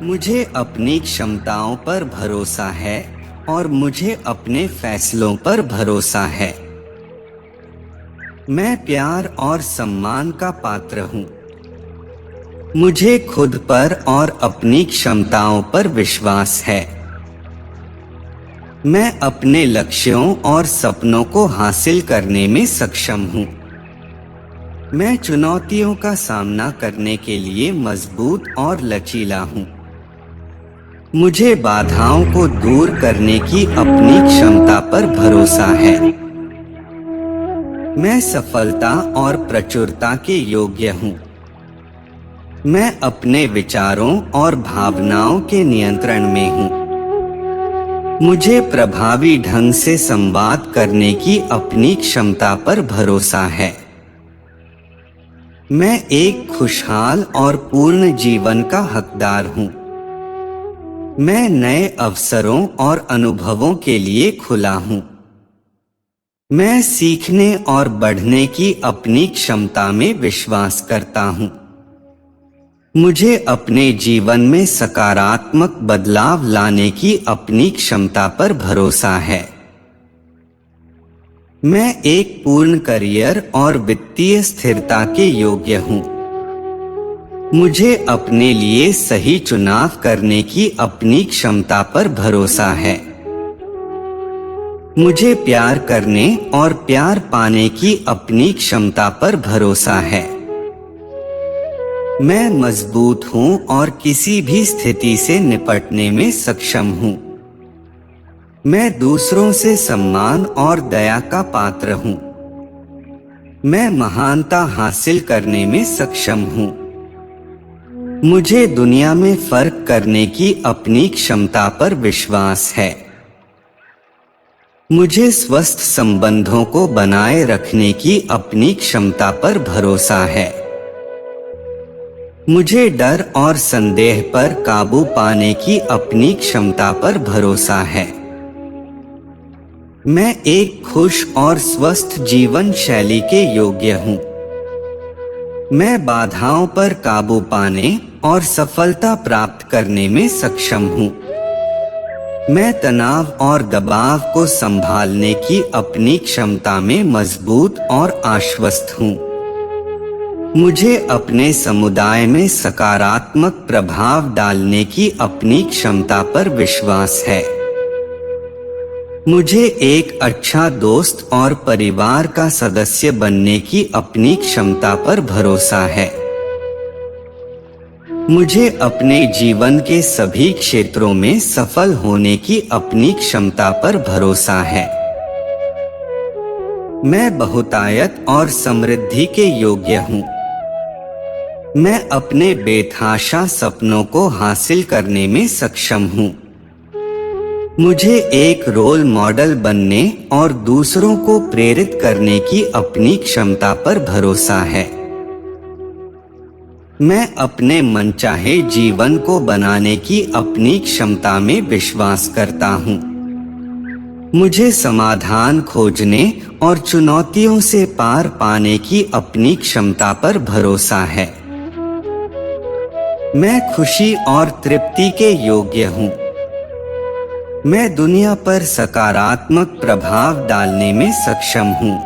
मुझे अपनी क्षमताओं पर भरोसा है और मुझे अपने फैसलों पर भरोसा है। मैं प्यार और सम्मान का पात्र हूँ। मुझे खुद पर और अपनी क्षमताओं पर विश्वास है। मैं अपने लक्ष्यों और सपनों को हासिल करने में सक्षम हूँ। मैं चुनौतियों का सामना करने के लिए मजबूत और लचीला हूँ। मुझे बाधाओं को दूर करने की अपनी क्षमता पर भरोसा है। मैं सफलता और प्रचुरता के योग्य हूँ। मैं अपने विचारों और भावनाओं के नियंत्रण में हूँ। मुझे प्रभावी ढंग से संवाद करने की अपनी क्षमता पर भरोसा है। मैं एक खुशहाल और पूर्ण जीवन का हकदार हूँ। मैं नए अवसरों और अनुभवों के लिए खुला हूँ। मैं सीखने और बढ़ने की अपनी क्षमता में विश्वास करता हूँ। मुझे अपने जीवन में सकारात्मक बदलाव लाने की अपनी क्षमता पर भरोसा है। मैं एक पूर्ण करियर और वित्तीय स्थिरता के योग्य हूँ। मुझे अपने लिए सही चुनाव करने की अपनी क्षमता पर भरोसा है। मुझे प्यार करने और प्यार पाने की अपनी क्षमता पर भरोसा है। मैं मजबूत हूँ और किसी भी स्थिति से निपटने में सक्षम हूँ। मैं दूसरों से सम्मान और दया का पात्र हूँ। मैं महानता हासिल करने में सक्षम हूँ। मुझे दुनिया में फर्क करने की अपनी क्षमता पर विश्वास है। मुझे स्वस्थ संबंधों को बनाए रखने की अपनी क्षमता पर भरोसा है। मुझे डर और संदेह पर काबू पाने की अपनी क्षमता पर भरोसा है। मैं एक खुश और स्वस्थ जीवन शैली के योग्य हूँ। मैं बाधाओं पर काबू पाने और सफलता प्राप्त करने में सक्षम हूँ। मैं तनाव और दबाव को संभालने की अपनी क्षमता में मजबूत और आश्वस्त हूँ। मुझे अपने समुदाय में सकारात्मक प्रभाव डालने की अपनी क्षमता पर विश्वास है। मुझे एक अच्छा दोस्त और परिवार का सदस्य बनने की अपनी क्षमता पर भरोसा है। मुझे अपने जीवन के सभी क्षेत्रों में सफल होने की अपनी क्षमता पर भरोसा है। मैं बहुतायत और समृद्धि के योग्य हूँ। मैं अपने बेतहाशा सपनों को हासिल करने में सक्षम हूँ। मुझे एक रोल मॉडल बनने और दूसरों को प्रेरित करने की अपनी क्षमता पर भरोसा है। मैं अपने मनचाहे जीवन को बनाने की अपनी क्षमता में विश्वास करता हूँ। मुझे समाधान खोजने और चुनौतियों से पार पाने की अपनी क्षमता पर भरोसा है। मैं खुशी और तृप्ति के योग्य हूँ। मैं दुनिया पर सकारात्मक प्रभाव डालने में सक्षम हूँ।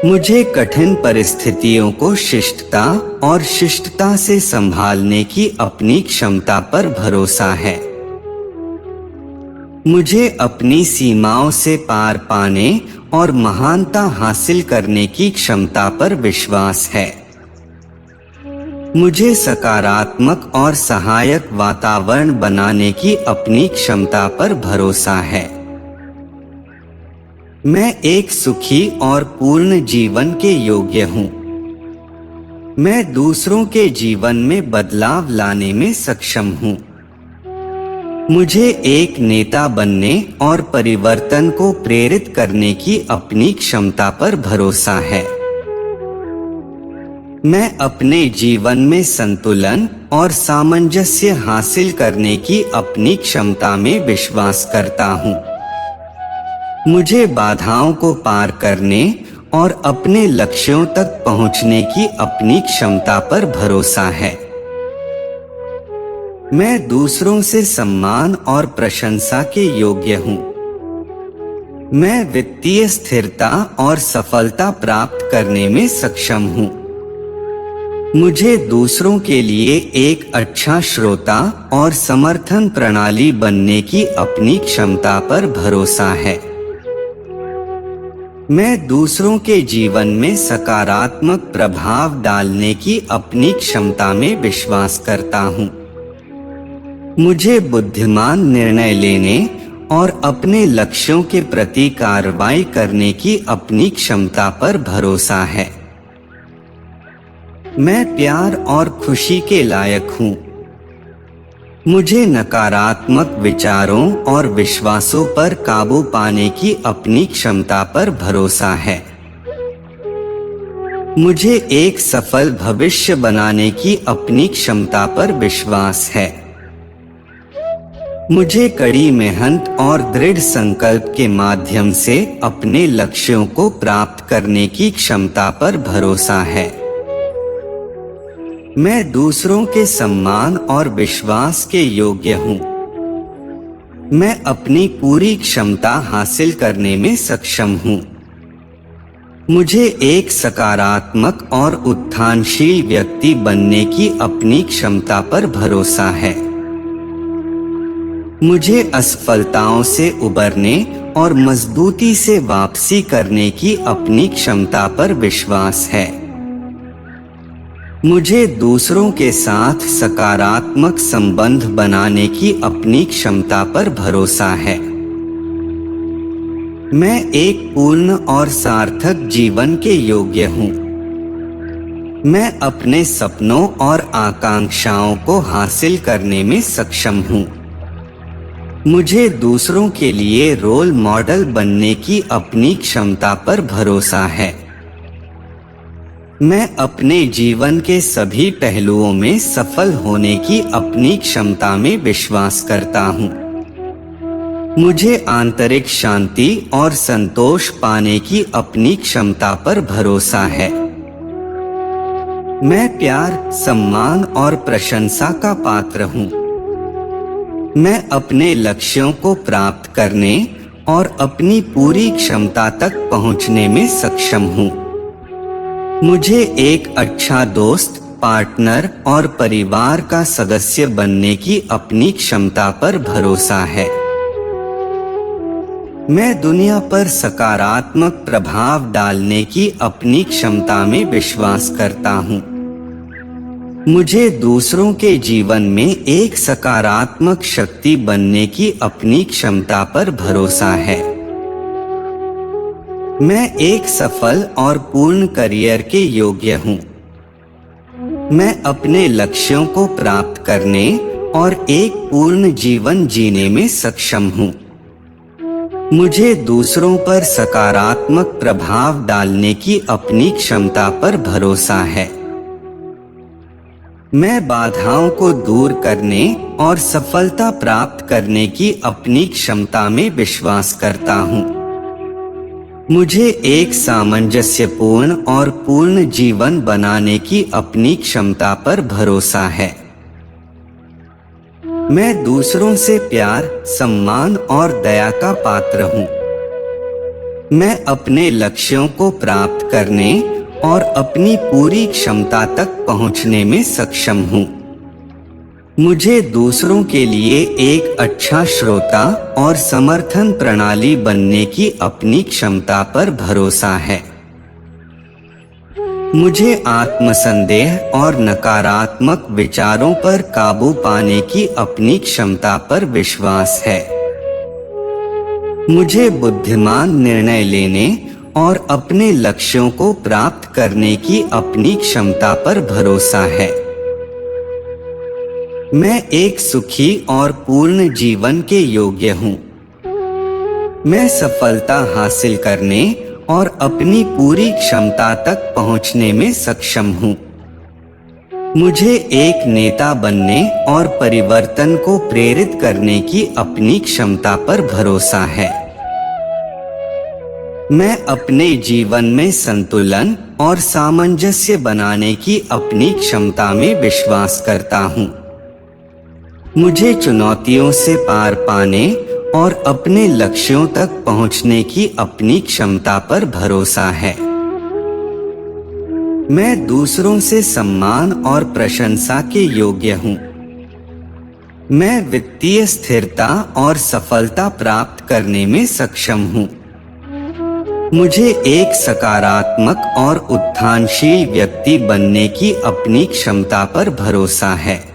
मुझे कठिन परिस्थितियों को शिष्टता और शिष्टता से संभालने की अपनी क्षमता पर भरोसा है। मुझे अपनी सीमाओं से पार पाने और महानता हासिल करने की क्षमता पर विश्वास है। मुझे सकारात्मक और सहायक वातावरण बनाने की अपनी क्षमता पर भरोसा है। मैं एक सुखी और पूर्ण जीवन के योग्य हूँ। मैं दूसरों के जीवन में बदलाव लाने में सक्षम हूँ। मुझे एक नेता बनने और परिवर्तन को प्रेरित करने की अपनी क्षमता पर भरोसा है। मैं अपने जीवन में संतुलन और सामंजस्य हासिल करने की अपनी क्षमता में विश्वास करता हूँ। मुझे बाधाओं को पार करने और अपने लक्ष्यों तक पहुँचने की अपनी क्षमता पर भरोसा है। मैं दूसरों से सम्मान और प्रशंसा के योग्य हूँ। मैं वित्तीय स्थिरता और सफलता प्राप्त करने में सक्षम हूँ। मुझे दूसरों के लिए एक अच्छा श्रोता और समर्थन प्रणाली बनने की अपनी क्षमता पर भरोसा है। मैं दूसरों के जीवन में सकारात्मक प्रभाव डालने की अपनी क्षमता में विश्वास करता हूँ। मुझे बुद्धिमान निर्णय लेने और अपने लक्ष्यों के प्रति कार्रवाई करने की अपनी क्षमता पर भरोसा है। मैं प्यार और खुशी के लायक हूँ। मुझे नकारात्मक विचारों और विश्वासों पर काबू पाने की अपनी क्षमता पर भरोसा है। मुझे एक सफल भविष्य बनाने की अपनी क्षमता पर विश्वास है। मुझे कड़ी मेहनत और दृढ़ संकल्प के माध्यम से अपने लक्ष्यों को प्राप्त करने की क्षमता पर भरोसा है। मैं दूसरों के सम्मान और विश्वास के योग्य हूँ। मैं अपनी पूरी क्षमता हासिल करने में सक्षम हूँ। मुझे एक सकारात्मक और उत्थानशील व्यक्ति बनने की अपनी क्षमता पर भरोसा है। मुझे असफलताओं से उबरने और मजबूती से वापसी करने की अपनी क्षमता पर विश्वास है। मुझे दूसरों के साथ सकारात्मक संबंध बनाने की अपनी क्षमता पर भरोसा है। मैं एक पूर्ण और सार्थक जीवन के योग्य हूँ। मैं अपने सपनों और आकांक्षाओं को हासिल करने में सक्षम हूँ। मुझे दूसरों के लिए रोल मॉडल बनने की अपनी क्षमता पर भरोसा है। मैं अपने जीवन के सभी पहलुओं में सफल होने की अपनी क्षमता में विश्वास करता हूँ। मुझे आंतरिक शांति और संतोष पाने की अपनी क्षमता पर भरोसा है। मैं प्यार, सम्मान और प्रशंसा का पात्र हूँ। मैं अपने लक्ष्यों को प्राप्त करने और अपनी पूरी क्षमता तक पहुँचने में सक्षम हूँ। मुझे एक अच्छा दोस्त, पार्टनर और परिवार का सदस्य बनने की अपनी क्षमता पर भरोसा है। मैं दुनिया पर सकारात्मक प्रभाव डालने की अपनी क्षमता में विश्वास करता हूँ। मुझे दूसरों के जीवन में एक सकारात्मक शक्ति बनने की अपनी क्षमता पर भरोसा है। मैं एक सफल और पूर्ण करियर के योग्य हूँ। मैं अपने लक्ष्यों को प्राप्त करने और एक पूर्ण जीवन जीने में सक्षम हूँ। मुझे दूसरों पर सकारात्मक प्रभाव डालने की अपनी क्षमता पर भरोसा है। मैं बाधाओं को दूर करने और सफलता प्राप्त करने की अपनी क्षमता में विश्वास करता हूँ। मुझे एक सामंजस्यपूर्ण और पूर्ण जीवन बनाने की अपनी क्षमता पर भरोसा है। मैं दूसरों से प्यार, सम्मान और दया का पात्र हूँ। मैं अपने लक्ष्यों को प्राप्त करने और अपनी पूरी क्षमता तक पहुँचने में सक्षम हूँ। मुझे दूसरों के लिए एक अच्छा श्रोता और समर्थन प्रणाली बनने की अपनी क्षमता पर भरोसा है। मुझे आत्मसंदेह और नकारात्मक विचारों पर काबू पाने की अपनी क्षमता पर विश्वास है। मुझे बुद्धिमान निर्णय लेने और अपने लक्ष्यों को प्राप्त करने की अपनी क्षमता पर भरोसा है। मैं एक सुखी और पूर्ण जीवन के योग्य हूँ। मैं सफलता हासिल करने और अपनी पूरी क्षमता तक पहुँचने में सक्षम हूँ। मुझे एक नेता बनने और परिवर्तन को प्रेरित करने की अपनी क्षमता पर भरोसा है। मैं अपने जीवन में संतुलन और सामंजस्य बनाने की अपनी क्षमता में विश्वास करता हूँ। मुझे चुनौतियों से पार पाने और अपने लक्ष्यों तक पहुंचने की अपनी क्षमता पर भरोसा है। मैं दूसरों से सम्मान और प्रशंसा के योग्य हूँ। मैं वित्तीय स्थिरता और सफलता प्राप्त करने में सक्षम हूँ। मुझे एक सकारात्मक और उत्थानशील व्यक्ति बनने की अपनी क्षमता पर भरोसा है।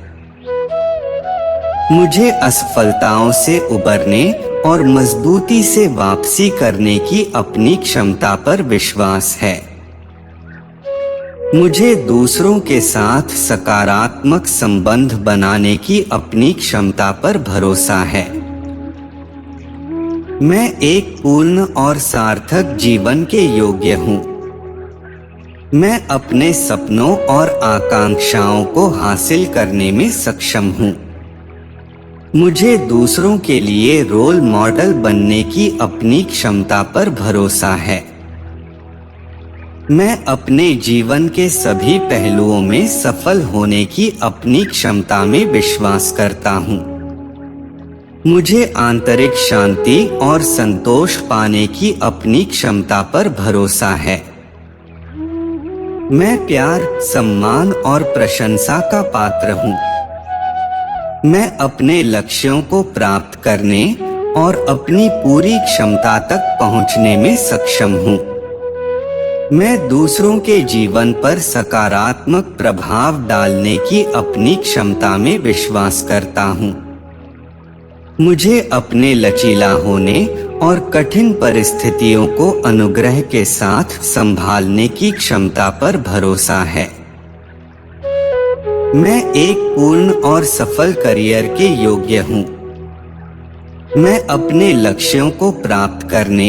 मुझे असफलताओं से उबरने और मजबूती से वापसी करने की अपनी क्षमता पर विश्वास है। मुझे दूसरों के साथ सकारात्मक संबंध बनाने की अपनी क्षमता पर भरोसा है। मैं एक पूर्ण और सार्थक जीवन के योग्य हूँ। मैं अपने सपनों और आकांक्षाओं को हासिल करने में सक्षम हूँ। मुझे दूसरों के लिए रोल मॉडल बनने की अपनी क्षमता पर भरोसा है। मैं अपने जीवन के सभी पहलुओं में सफल होने की अपनी क्षमता में विश्वास करता हूँ। मुझे आंतरिक शांति और संतोष पाने की अपनी क्षमता पर भरोसा है। मैं प्यार, सम्मान और प्रशंसा का पात्र हूँ। मैं अपने लक्ष्यों को प्राप्त करने और अपनी पूरी क्षमता तक पहुँचने में सक्षम हूँ। मैं दूसरों के जीवन पर सकारात्मक प्रभाव डालने की अपनी क्षमता में विश्वास करता हूँ। मुझे अपने लचीला होने और कठिन परिस्थितियों को अनुग्रह के साथ संभालने की क्षमता पर भरोसा है। मैं एक पूर्ण और सफल करियर के योग्य हूँ। मैं अपने लक्ष्यों को प्राप्त करने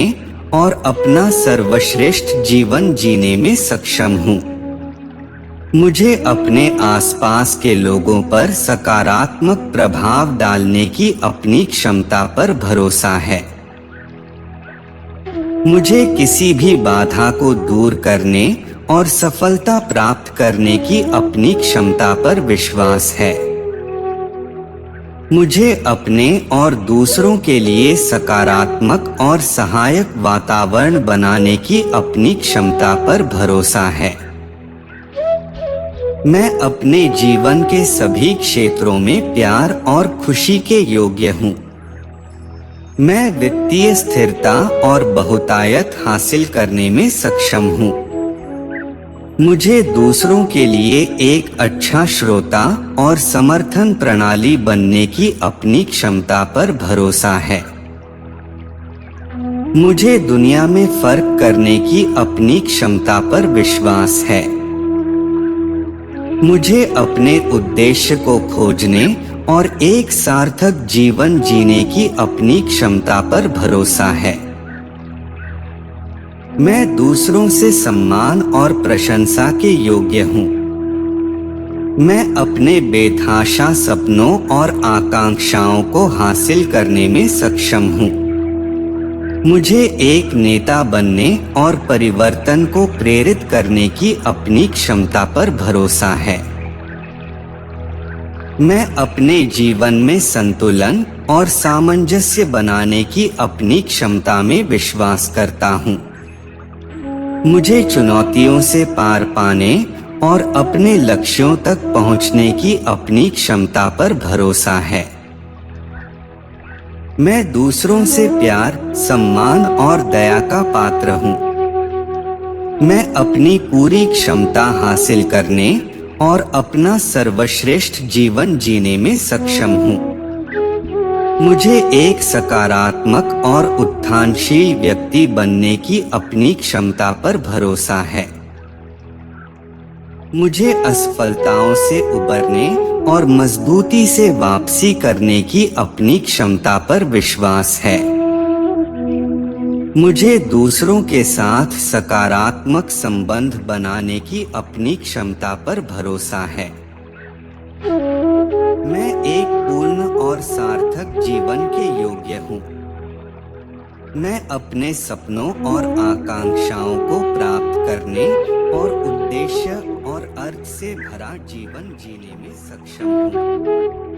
और अपना सर्वश्रेष्ठ जीवन जीने में सक्षम हूँ। मुझे अपने आसपास के लोगों पर सकारात्मक प्रभाव डालने की अपनी क्षमता पर भरोसा है। मुझे किसी भी बाधा को दूर करने और सफलता प्राप्त करने की अपनी क्षमता पर विश्वास है। मुझे अपने और दूसरों के लिए सकारात्मक और सहायक वातावरण बनाने की अपनी क्षमता पर भरोसा है। मैं अपने जीवन के सभी क्षेत्रों में प्यार और खुशी के योग्य हूँ। मैं वित्तीय स्थिरता और बहुतायत हासिल करने में सक्षम हूँ। मुझे दूसरों के लिए एक अच्छा श्रोता और समर्थन प्रणाली बनने की अपनी क्षमता पर भरोसा है। मुझे दुनिया में फर्क करने की अपनी क्षमता पर विश्वास है। मुझे अपने उद्देश्य को खोजने और एक सार्थक जीवन जीने की अपनी क्षमता पर भरोसा है। मैं दूसरों से सम्मान और प्रशंसा के योग्य हूँ। मैं अपने बेतहाशा सपनों और आकांक्षाओं को हासिल करने में सक्षम हूँ। मुझे एक नेता बनने और परिवर्तन को प्रेरित करने की अपनी क्षमता पर भरोसा है। मैं अपने जीवन में संतुलन और सामंजस्य बनाने की अपनी क्षमता में विश्वास करता हूँ। मुझे चुनौतियों से पार पाने और अपने लक्ष्यों तक पहुँचने की अपनी क्षमता पर भरोसा है। मैं दूसरों से प्यार, सम्मान और दया का पात्र हूँ। मैं अपनी पूरी क्षमता हासिल करने और अपना सर्वश्रेष्ठ जीवन जीने में सक्षम हूँ। मुझे एक सकारात्मक और उत्थानशील व्यक्ति बनने की अपनी क्षमता पर भरोसा है। मुझे असफलताओं से उबरने और मजबूती से वापसी करने की अपनी क्षमता पर विश्वास है। मुझे दूसरों के साथ सकारात्मक संबंध बनाने की अपनी क्षमता पर भरोसा है। मैं एक पूर्ण और सार्थक जीवन के योग्य हूँ। मैं अपने सपनों और आकांक्षाओं को प्राप्त करने और उद्देश्य और अर्थ से भरा जीवन जीने में सक्षम हूँ।